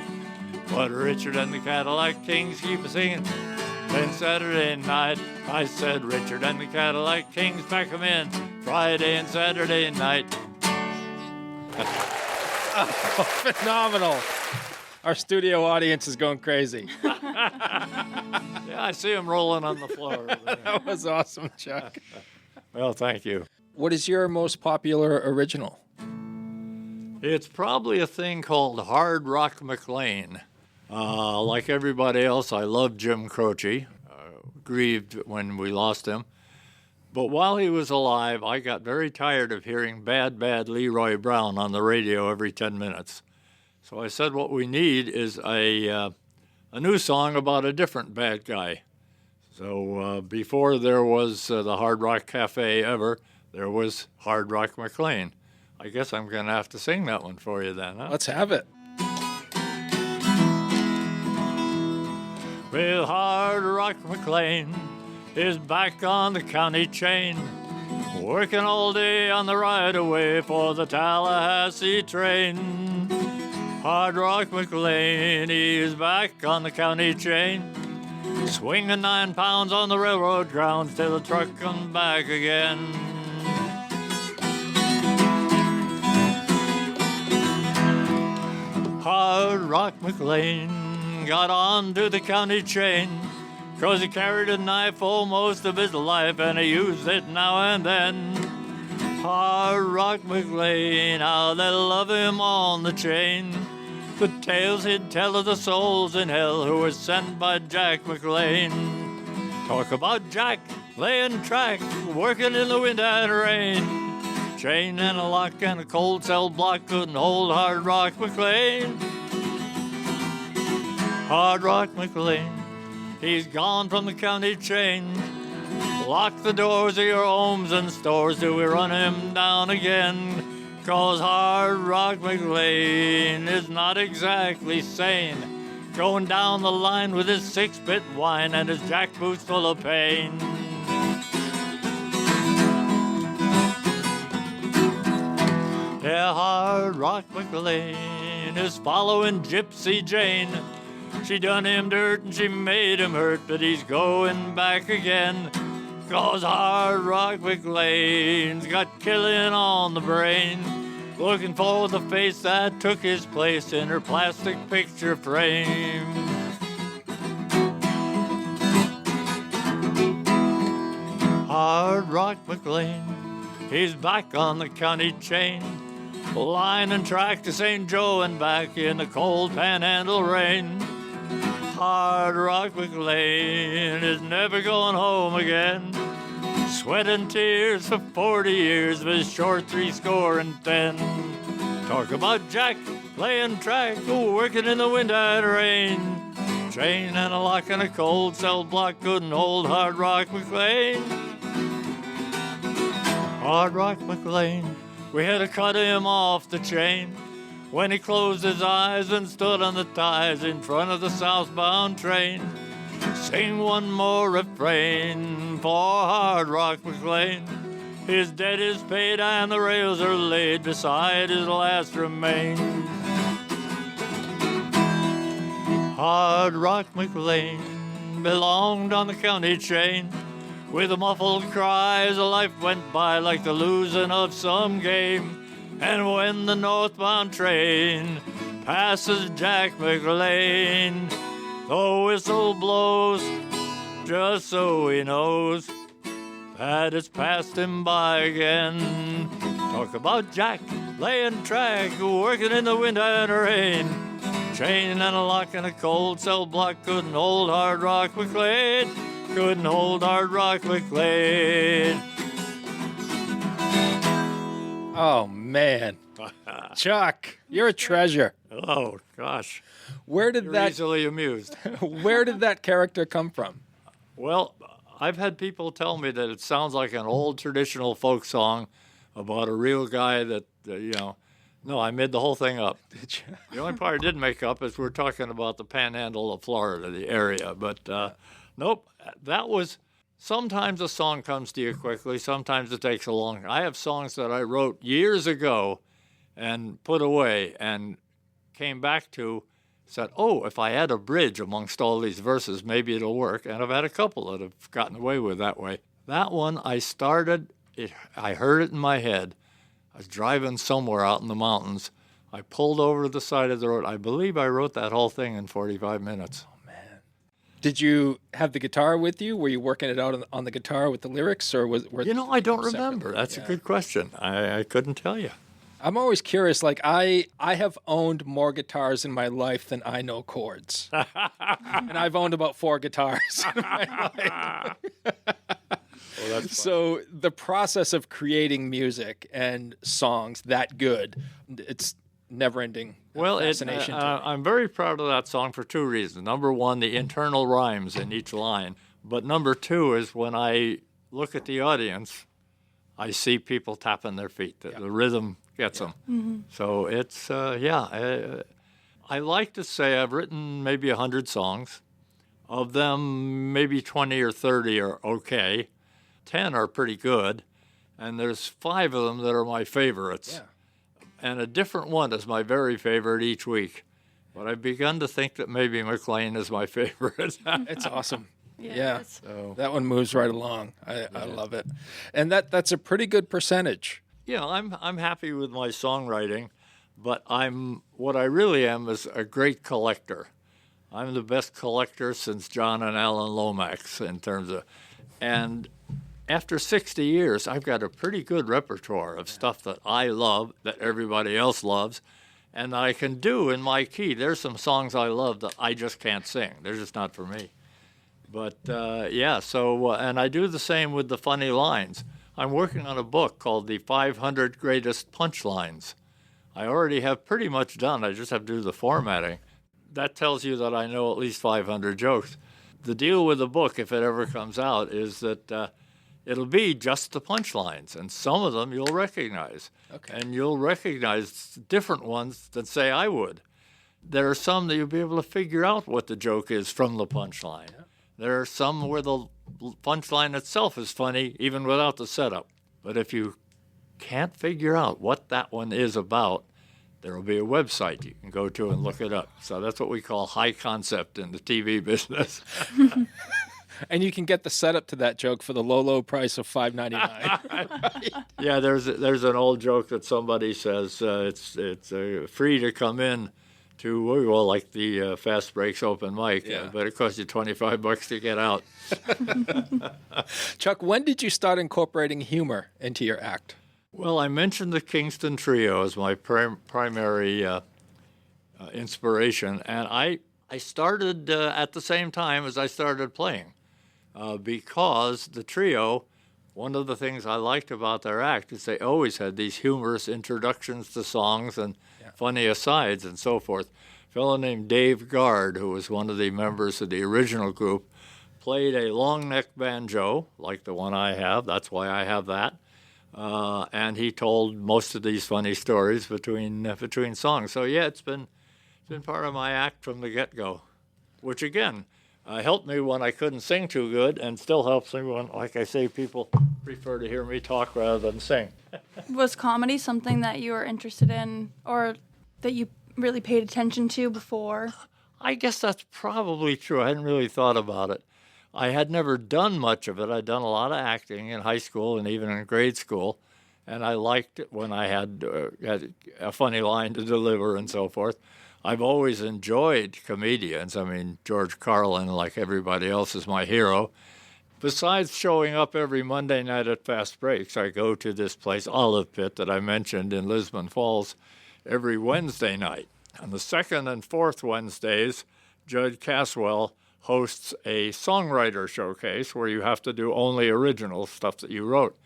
But Richard and the Cadillac Kings keep singing. Then Saturday night, I said Richard and the Cadillac Kings pack 'em in Friday and Saturday night. Oh, phenomenal. Our studio audience is going crazy. Yeah, I see him rolling on the floor over there. That was awesome, Chuck. Well, thank you. What is your most popular original? It's probably a thing called Hard Rock McLean. Like everybody else, I love Jim Croce. Grieved when we lost him. But while he was alive, I got very tired of hearing Bad, Bad Leroy Brown on the radio every 10 minutes. So I said what we need is a new song about a different bad guy. So before there was the Hard Rock Cafe ever, there was Hard Rock McLean. I guess I'm going to have to sing that one for you then, huh? Let's have it. Well, Hard Rock McLean is back on the county chain, working all day on the right-of-way for the Tallahassee train. Hard Rock McLean, he is back on the county chain, swinging 9 pounds on the railroad grounds till the truck comes back again. Hard Rock McLean got on to the county chain, 'cause he carried a knife all most of his life, and he used it now and then. Hard Rock McLean, how they love him on the chain. The tales he'd tell of the souls in hell who were sent by Jack McLean. Talk about Jack laying track, working in the wind and rain. Chain and a lock and a cold cell block couldn't hold Hard Rock McLean. Hard Rock McLean, he's gone from the county chain. Lock the doors of your homes and stores till we run him down again. 'Cause Hard Rock McLean is not exactly sane, going down the line with his 6-bit wine and his jack boots full of pain. Yeah, Hard Rock McLean is following Gypsy Jane. She done him dirt and she made him hurt, but he's going back again. 'Cause Hard Rock McLean's got killing on the brain, looking for the face that took his place in her plastic picture frame. Hard Rock McLean, he's back on the county chain, line and track to St. Joe and back in the cold panhandle rain. Hard Rock McLean is never going home again, sweat and tears for 40 years of his short 70. Talk about Jack laying track, working in the wind and rain. Chain and a lock and a cold cell block couldn't hold Hard Rock McLean. Hard Rock McLean, we had to cut him off the chain when he closed his eyes and stood on the ties in front of the southbound train. Sing one more refrain for Hard Rock McLean. His debt is paid and the rails are laid beside his last remain. Hard Rock McLean belonged on the county chain. With a muffled cry as life went by like the losing of some game. And when the northbound train passes Jack McLean, the whistle blows just so he knows that it's passed him by again. Talk about Jack laying track, working in the wind and rain. Chain and a lock and a cold cell block couldn't hold Hard Rock McLean. Couldn't hold Hard Rock McLean. Oh, man. Chuck, you're a treasure. Oh, gosh. Where did You're that easily amused. Where did that character come from? Well, I've had people tell me that it sounds like an old traditional folk song about a real guy that, No, I made the whole thing up. Did you? The only part I didn't make up is we're talking about the panhandle of Florida, the area. But nope, that was... Sometimes a song comes to you quickly. Sometimes it takes a long... I have songs that I wrote years ago and put away and came back to, said, oh, if I add a bridge amongst all these verses, maybe it'll work. And I've had a couple that have gotten away with that way. That one, I heard it in my head. I was driving somewhere out in the mountains. I pulled over to the side of the road. I believe I wrote that whole thing in 45 minutes. Oh, man. Did you have the guitar with you? Were you working it out on the guitar with the lyrics, or were I don't separately? remember. That's Yeah. a good question. I couldn't tell you. I'm always curious. Like I have owned more guitars in my life than I know chords, and I've owned about 4 guitars in my life. Well, that's So the process of creating music and songs that good, it's never-ending fascination. to me. I'm very proud of that song for 2 reasons. Number one, the internal rhymes in each line. But number 2 is when I look at the audience, I see people tapping their feet. The rhythm gets them. Mm-hmm. So it's, I like to say I've written maybe 100 songs. Of them, maybe 20 or 30 are okay. 10 are pretty good. And there's 5 of them that are my favorites. Yeah. And a different one is my very favorite each week. But I've begun to think that maybe McLean is my favorite. It's awesome. Yeah, Yeah, it's- that one moves right along. I love it, and that's a pretty good percentage. I'm happy with my songwriting, but what I really am is a great collector. I'm the best collector since John and Alan Lomax in terms of, and after 60 years, I've got a pretty good repertoire of stuff that I love, that everybody else loves, and that I can do in my key. There's some songs I love that I just can't sing. They're just not for me. But and I do the same with the funny lines. I'm working on a book called The 500 Greatest Punchlines. I already have pretty much done. I just have to do the formatting. That tells you that I know at least 500 jokes. The deal with the book, if it ever comes out, is that it'll be just the punchlines, and some of them you'll recognize. Okay. And you'll recognize different ones than, say, I would. There are some that you'll be able to figure out what the joke is from the punchline. Yeah. There are some where the punchline itself is funny, even without the setup. But if you can't figure out what that one is about, there will be a website you can go to and look it up. So that's what we call high concept in the TV business. And you can get the setup to that joke for the low price of $5.99. Yeah, there's an old joke that somebody says it's free to come in to like the Fast Breaks open mic, but it costs you $25 to get out. Chuck, when did you start incorporating humor into your act? Well, I mentioned the Kingston Trio as my primary inspiration, and I started at the same time as I started playing. Because the trio, one of the things I liked about their act is they always had these humorous introductions to songs and funny asides and so forth. A fellow named Dave Guard, who was one of the members of the original group, played a long neck banjo, like the one I have. That's why I have that. And he told most of these funny stories between songs. So yeah, it's been part of my act from the get-go, which again, helped me when I couldn't sing too good, and still helps me when, like I say, people prefer to hear me talk rather than sing. Was comedy something that you were interested in or that you really paid attention to before? I guess that's probably true. I hadn't really thought about it. I had never done much of it. I'd done a lot of acting in high school and even in grade school, and I liked it when I had a funny line to deliver and so forth. I've always enjoyed comedians. I mean, George Carlin, like everybody else, is my hero. Besides showing up every Monday night at Fast Breaks, I go to this place, Olive Pit, that I mentioned in Lisbon Falls, every Wednesday night. On the second and fourth Wednesdays, Judge Caswell hosts a songwriter showcase where you have to do only original stuff that you wrote.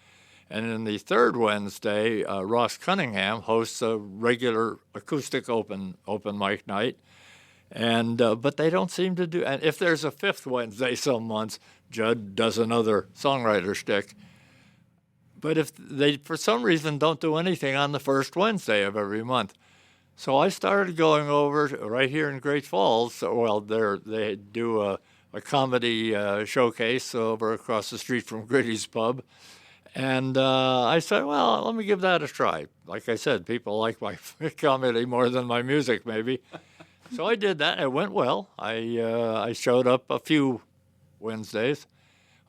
And in the third Wednesday, Ross Cunningham hosts a regular acoustic open mic night. And but they don't seem to do. And if there's a fifth Wednesday some months, Judd does another songwriter shtick. But if they, for some reason, don't do anything on the first Wednesday of every month. So I started going over right here in Great Falls. Well, they do a comedy showcase over across the street from Gritty's Pub. And I said, well, let me give that a try. Like I said, people like my comedy more than my music, maybe. So I did that. It went well. I showed up a few Wednesdays.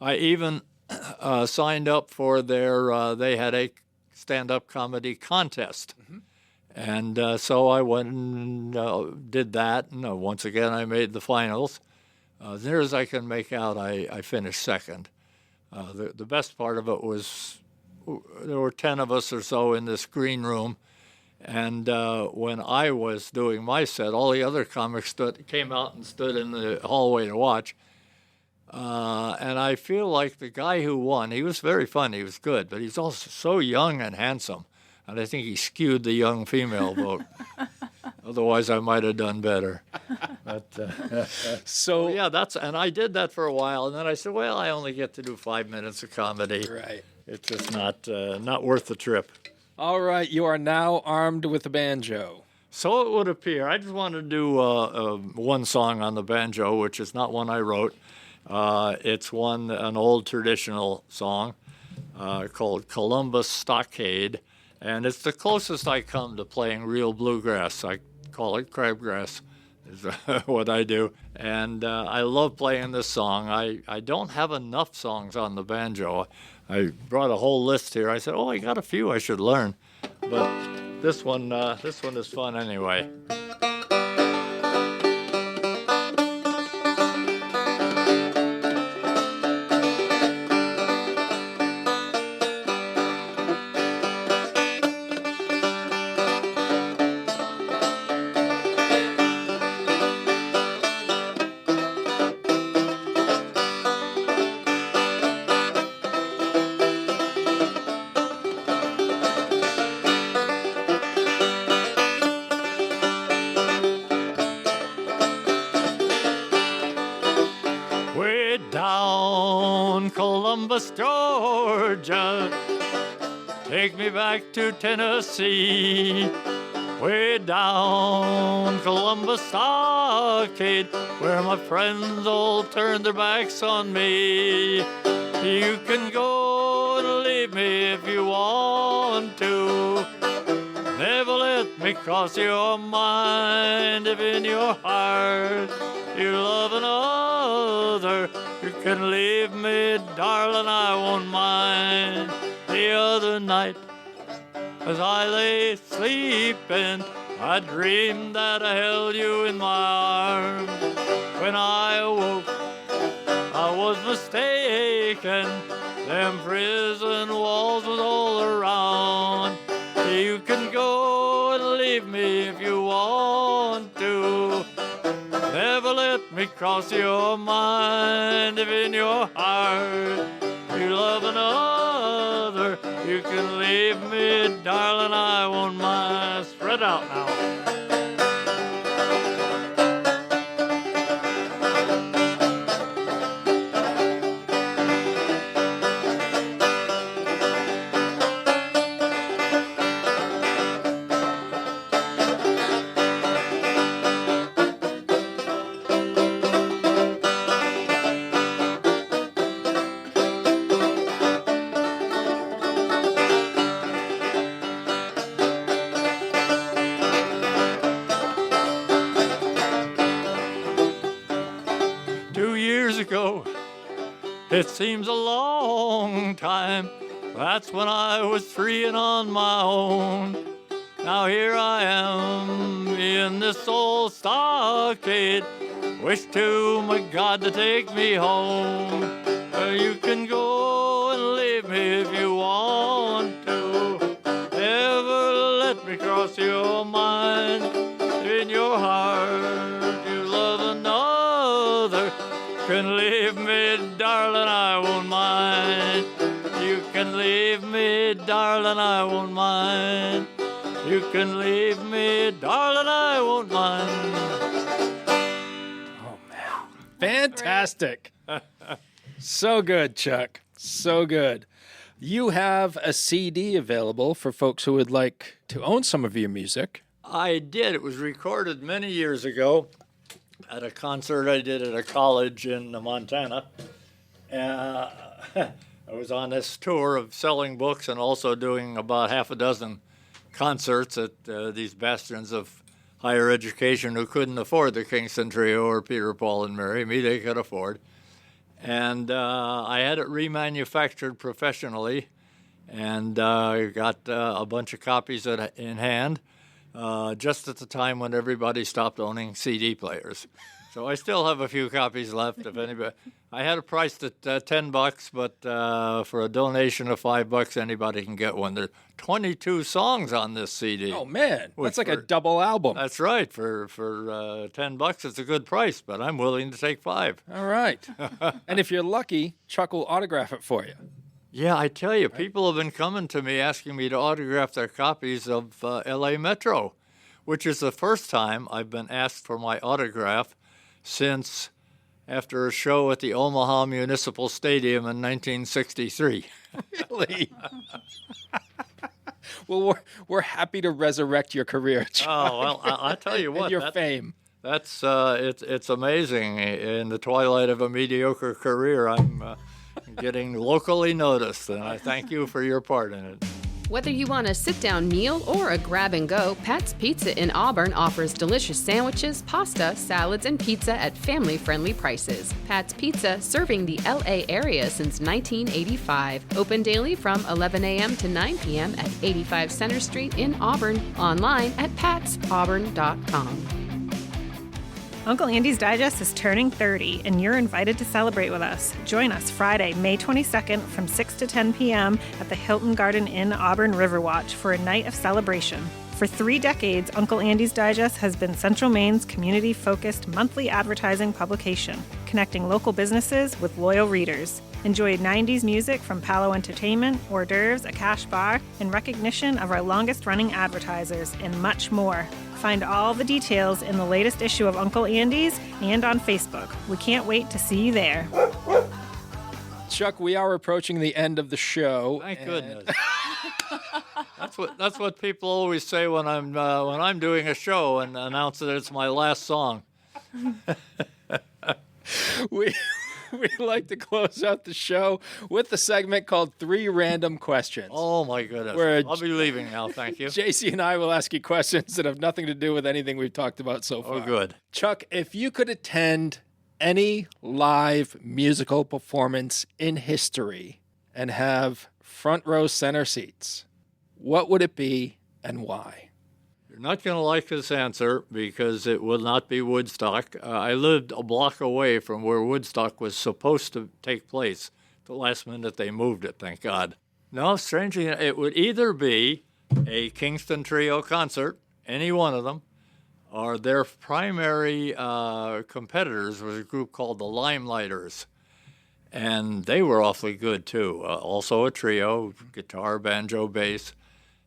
I even signed up for they had a stand-up comedy contest. Mm-hmm. And so I went and did that. And once again, I made the finals. As near as I can make out, I finished second. The best part of it was there were 10 of us or so in this green room, and when I was doing my set, all the other comics came out and stood in the hallway to watch. And I feel like the guy who won, he was very funny, he was good, but he's also so young and handsome, and I think he skewed the young female vote. Otherwise, I might have done better. But, So yeah, and I did that for a while, and then I said, well, I only get to do 5 minutes of comedy. Right. It's just not worth the trip. All right, you are now armed with a banjo. So it would appear. I just wanted to do one song on the banjo, which is not one I wrote. It's an old traditional song called Columbus Stockade, and it's the closest I come to playing real bluegrass. I call it crabgrass is what I do, and I love playing this song. I don't have enough songs on the banjo. I brought a whole list here. I said, I got a few I should learn, but this one is fun anyway. Columbus, Georgia, take me back to Tennessee. Way down Columbus Stockade, where my friends all turned their backs on me. You can go and leave me if you want to. Never let me cross your mind. If in your heart you love another, you can leave me, darling, I won't mind. The other night, as I lay sleeping, I dreamed that I held you in my arms. When I awoke, I was mistaken. Them prison walls was all around. You can go and leave me if you want to. Never let me cross your mind. If in your heart you love another, you can leave me, darling, I won't mind. Spread out now. It seems a long time. That's when I was free and on my own. Now here I am in this old stockade. Wish to my God to take me home. You can go and leave me if you want to. Never let me cross your mind. In your heart you love another. Can leave me, darling, I won't mind. You can leave me, darling, I won't mind. You can leave me, darling, I won't mind. Oh, man. Fantastic. So good, Chuck. So good. You have a CD available for folks who would like to own some of your music. I did. It was recorded many years ago at a concert I did at a college in Montana. I was on this tour of selling books and also doing about half a dozen concerts at these bastions of higher education who couldn't afford the Kingston Trio or Peter, Paul, and Mary. Me, they could afford. And I had it remanufactured professionally and got a bunch of copies in hand just at the time when everybody stopped owning CD players. So I still have a few copies left. If anybody, I had it priced at $10, but for a donation of $5, anybody can get one. There's 22 songs on this CD. Oh man, Which that's like a for- double album. That's right. For $10, it's a good price, but I'm willing to take $5. All right. And if you're lucky, Chuck will autograph it for you. Yeah, I tell you, people have been coming to me asking me to autograph their copies of L.A. Metro, which is the first time I've been asked for my autograph since after a show at the Omaha Municipal Stadium in 1963. Really? Well, we're happy to resurrect your career, Chuck. Oh, well, I'll tell you what. And your fame. That's it's amazing. In the twilight of a mediocre career, I'm getting locally noticed, and I thank you for your part in it. Whether you want a sit-down meal or a grab-and-go, Pat's Pizza in Auburn offers delicious sandwiches, pasta, salads, and pizza at family-friendly prices. Pat's Pizza, serving the L.A. area since 1985. Open daily from 11 a.m. to 9 p.m. at 85 Center Street in Auburn. Online at patsauburn.com. Uncle Andy's Digest is turning 30, and you're invited to celebrate with us. Join us Friday, May 22nd from 6 to 10 p.m. at the Hilton Garden Inn Auburn Riverwatch for a night of celebration. For 3 decades, Uncle Andy's Digest has been Central Maine's community-focused monthly advertising publication, connecting local businesses with loyal readers. Enjoy 90s music from Palo Entertainment, hors d'oeuvres, a cash bar, and recognition of our longest-running advertisers, and much more. Find all the details in the latest issue of Uncle Andy's and on Facebook. We can't wait to see you there. Chuck, we are approaching the end of the show. Thank goodness. That's what people always say when I'm doing a show and announce that it's my last song. We like to close out the show with the segment called 3 Random Questions. Oh, my goodness. I'll be leaving now, thank you. Jacey and I will ask you questions that have nothing to do with anything we've talked about so far. Oh, good. Chuck, if you could attend any live musical performance in history and have front row center seats, what would it be and why? You're not going to like this answer because it will not be Woodstock. I lived a block away from where Woodstock was supposed to take place. The last minute they moved it, thank God. No, strangely, it would either be a Kingston Trio concert, any one of them, or their primary competitors was a group called the Limelighters. And they were awfully good, too. Also a trio, guitar, banjo, bass.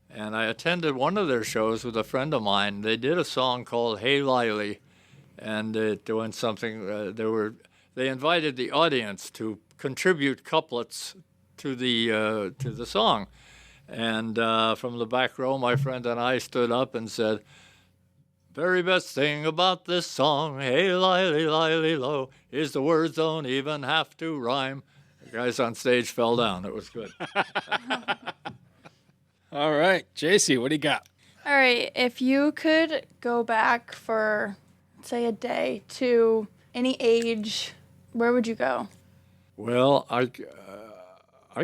And I attended one of their shows with a friend of mine. They did a song called Hey Lily, and it went something. They invited the audience to contribute couplets to the song. And from the back row, my friend and I stood up and said, "Very best thing about this song, hey Lily, Lily, low, is the words don't even have to rhyme." The guys on stage fell down. It was good. All right. Jacey, what do you got? All right, if you could go back for, say, a day to any age, where would you go? Well, I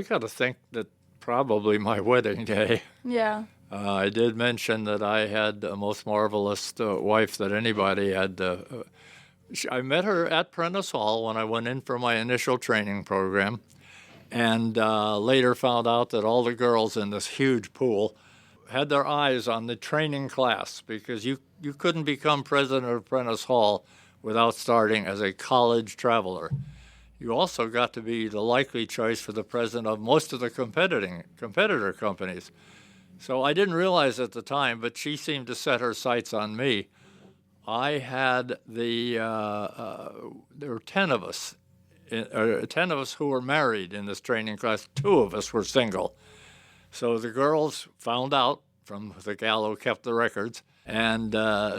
got to think that probably my wedding day. Yeah. I did mention that I had the most marvelous wife that anybody had. I met her at Prentice Hall when I went in for my initial training program, and later found out that all the girls in this huge pool had their eyes on the training class because you couldn't become president of Prentice Hall without starting as a college traveler. You also got to be the likely choice for the president of most of the competitor companies. So I didn't realize at the time, but she seemed to set her sights on me. I had there were 10 of us. 10 of us who were married in this training class. 2 of us were single. So the girls found out from the gal who kept the records. And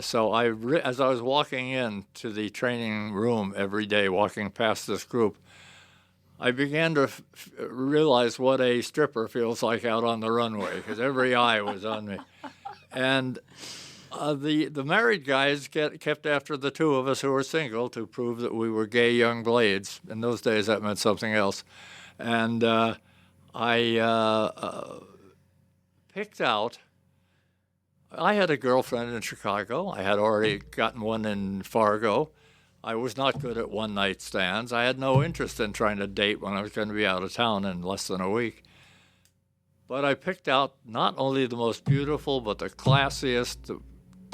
so as I was walking in to the training room every day, walking past this group, I began to realize what a stripper feels like out on the runway, because every eye was on me. And the married guys kept after the 2 of us who were single to prove that we were gay young blades. In those days, that meant something else. And I picked out. I had a girlfriend in Chicago. I had already gotten one in Fargo. I was not good at one-night stands. I had no interest in trying to date when I was going to be out of town in less than a week. But I picked out not only the most beautiful, but the classiest, the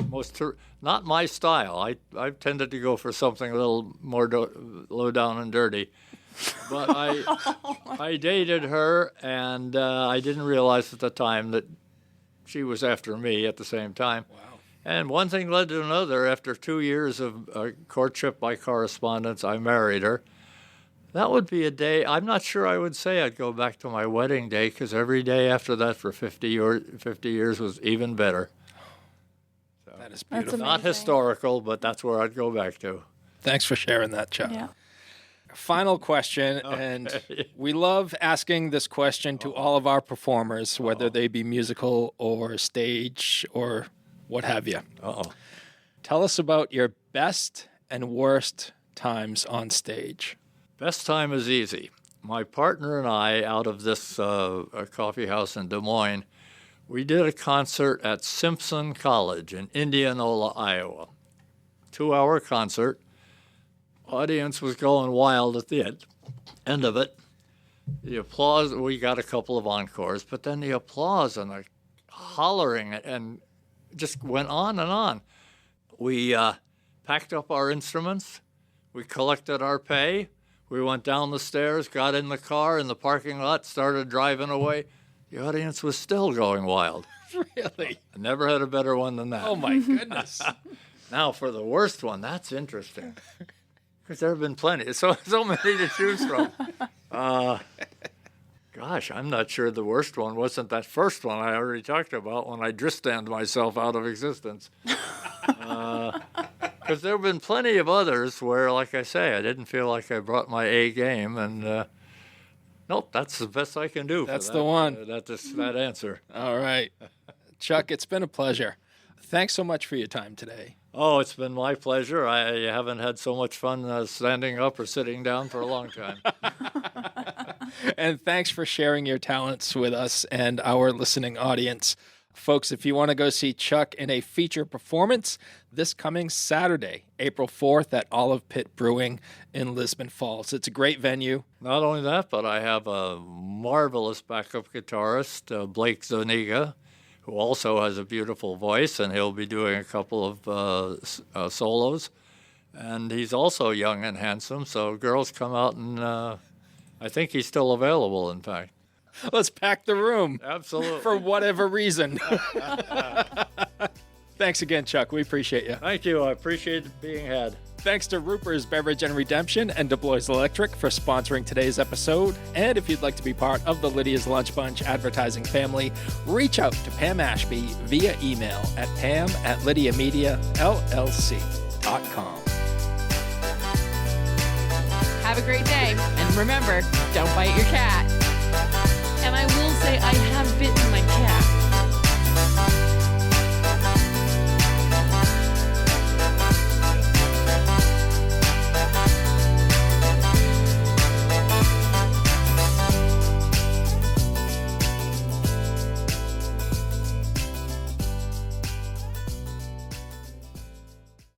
most not my style. I've tended to go for something a little more low down and dirty. But I dated her, and I didn't realize at the time that she was after me at the same time. Wow. And one thing led to another. After 2 years of courtship by correspondence, I married her. That would be a day. I'm not sure I would say I'd go back to my wedding day, because every day after that for 50 years was even better. So, That is beautiful. not historical, but that's where I'd go back to. Thanks for sharing that, Chuck. Yeah. Final question, and we love asking this question to all of our performers, whether they be musical or stage or what have you. Uh-oh. Tell us about your best and worst times on stage. Best time is easy. My partner and I, out of this coffee house in Des Moines, we did a concert at Simpson College in Indianola, Iowa. 2-hour concert. Audience was going wild at the end of it. The applause, we got a couple of encores, but then the applause and the hollering and just went on and on. We packed up our instruments. We collected our pay. We went down the stairs, got in the car in the parking lot, started driving away. The audience was still going wild. Really? I never had a better one than that. Oh, my goodness. Now, for the worst one, that's interesting. Because there have been plenty. So many to choose from. Gosh, I'm not sure the worst one wasn't that first one I already talked about when I distanned myself out of existence. Because there have been plenty of others where, like I say, I didn't feel like I brought my A game. And nope, that's the best I can do. That's for the one. That answer. All right. Chuck, it's been a pleasure. Thanks so much for your time today. Oh, it's been my pleasure. I haven't had so much fun standing up or sitting down for a long time. And thanks for sharing your talents with us and our listening audience. Folks, if you want to go see Chuck in a feature performance this coming Saturday, April 4th at Olive Pit Brewing in Lisbon Falls. It's a great venue. Not only that, but I have a marvelous backup guitarist, Blake Zuniga, who also has a beautiful voice, and he'll be doing a couple of solos. And he's also young and handsome, so girls come out and I think he's still available, in fact. Let's pack the room. Absolutely. For whatever reason. Thanks again, Chuck. We appreciate you. Thank you. I appreciate it being had. Thanks to Ruper's Beverage and Redemption and DuBois Electric for sponsoring today's episode. And if you'd like to be part of the Lydia's Lunch Bunch advertising family, reach out to Pam Ashby via email at pam@lydiamediallc.com. Have a great day, and remember, don't bite your cat. And I will say I have bitten my cat.